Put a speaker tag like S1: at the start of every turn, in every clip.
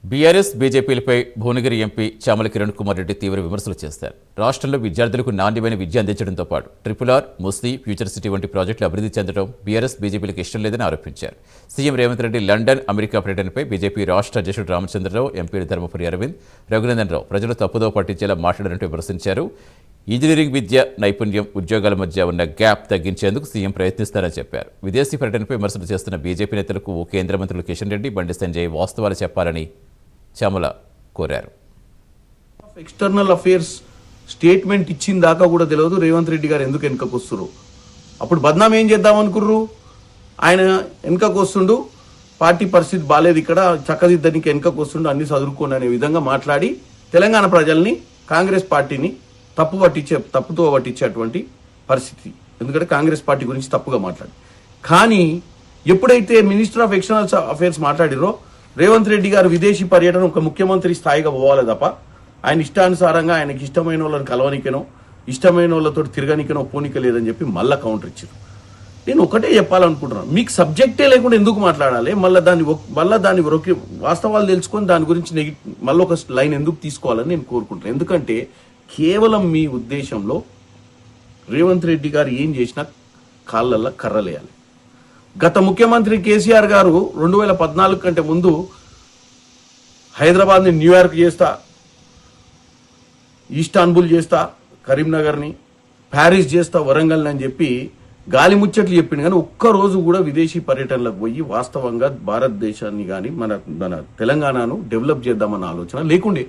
S1: BRS బీజేపీలపై Bhuvanagiri MP Chamala Kiran Kumar Reddy తీవ్ర విమర్శలు చేశారు. రాష్ట్రంలో విద్యార్థులకు నాణ్యమైన విద్య అందించడంతో పాటు RRR, ముస్లి, ఫ్యూచర్ సిటీ వంటి ప్రాజెక్టులు అభివృద్ధి చెందడం బీఆర్ఎస్ బీజేపీలకు ఇష్టం లేదని ఆరోపించారు. CM Revanth Reddy London, America పర్యటనపై బీజేపీ రాష్ట్ర అధ్యక్షుడు రామచంద్రరావు, ఎంపీలు ధర్మపురి అరవింద్, రఘునందన్ రావు ప్రజలు తప్పుదో పట్టించేలా మాట్లాడారంటూ విమర్శించారు. ఇంజనీరింగ్ విద్య, నైపుణ్యం, ఉద్యోగాల మధ్య ఉన్న గ్యాప్ తగ్గించేందుకు సీఎం ప్రయత్నిస్తారని చెప్పారు. విదేశీ పర్యటనపై విమర్శలు చేస్తున్న బీజేపీ నేతలకు కేంద్ర మంత్రులు కిషన్ రెడ్డి, బండి సంజయ్ వాస్తవాలు చెప్పాలని చామల కోరారు.
S2: ఎక్స్టర్నల్ అఫేర్స్ స్టేట్మెంట్ ఇచ్చిన దాకా కూడా తెలియదు రేవంత్ రెడ్డి గారు ఎందుకు వెనుకకు వస్తున్నారు. అప్పుడు బద్నాం ఏం చేద్దాం అనుకుర్రు, ఆయన వెనుకకు వస్తుండు, పార్టీ పరిస్థితి బాలేదు, ఇక్కడ చక్కదిద్దనికి వెనుకకు వస్తుండు, అన్ని చదువుకోండి అనే విధంగా మాట్లాడి తెలంగాణ ప్రజల్ని, కాంగ్రెస్ పార్టీని తప్పుతో పట్టించేటువంటి పరిస్థితి. ఎందుకంటే కాంగ్రెస్ పార్టీ గురించి తప్పుగా మాట్లాడి. కానీ ఎప్పుడైతే మినిస్టర్ ఆఫ్ ఎక్స్టర్నల్ అఫేర్స్ మాట్లాడిరో, రేవంత్ రెడ్డి గారు విదేశీ పర్యటన ఒక ముఖ్యమంత్రి స్థాయిగా పోవాలి తప్ప ఆయన ఇష్టానుసారంగా ఆయనకి ఇష్టమైన వాళ్ళని కలవనికనో, ఇష్టమైన వాళ్ళతో తిరగనికనో పోనిక లేదని చెప్పి మళ్ళా కౌంటర్ ఇచ్చారు. నేను ఒకటే చెప్పాలనుకుంటున్నాను, మీకు సబ్జెక్టే లేకుండా ఎందుకు మాట్లాడాలి, మళ్ళీ దాన్ని వాస్తవాలు తెలుసుకొని దాని గురించి మళ్ళీ ఒక లైన్ ఎందుకు తీసుకోవాలని నేను కోరుకుంటున్నాను. ఎందుకంటే కేవలం మీ ఉద్దేశంలో రేవంత్ రెడ్డి గారు ఏం చేసినా కాళ్ళల్లో కర్రలేయాలి. గత ముఖ్యమంత్రి కేసీఆర్ గారు 2014 కంటే ముందు హైదరాబాద్ని న్యూయార్క్ చేస్తా, ఇస్తాన్బుల్ చేస్తా, కరీంనగర్ని, ప్యారిస్ చేస్తా, వరంగల్ అని చెప్పి గాలి ముచ్చట్లు చెప్పింది. కానీ ఒక్కరోజు కూడా విదేశీ పర్యటనలకు పోయి వాస్తవంగా భారతదేశాన్ని కానీ మన తెలంగాణను డెవలప్ చేద్దామన్న ఆలోచన లేకుండే.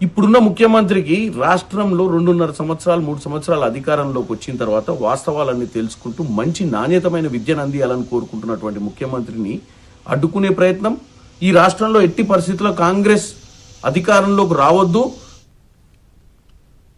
S2: ఇప్పుడున్న ముఖ్యమంత్రికి రాష్ట్రంలో 2.5 సంవత్సరాలు 3 సంవత్సరాల అధికారంలోకి వచ్చిన తర్వాత వాస్తవాలన్నీ తెలుసుకుంటూ మంచి నాణ్యతమైన విద్యను అందియాలని కోరుకుంటున్నటువంటి ముఖ్యమంత్రిని అడ్డుకునే ప్రయత్నం, ఈ రాష్ట్రంలో ఎట్టి పరిస్థితుల్లో కాంగ్రెస్ అధికారంలోకి రావద్దు,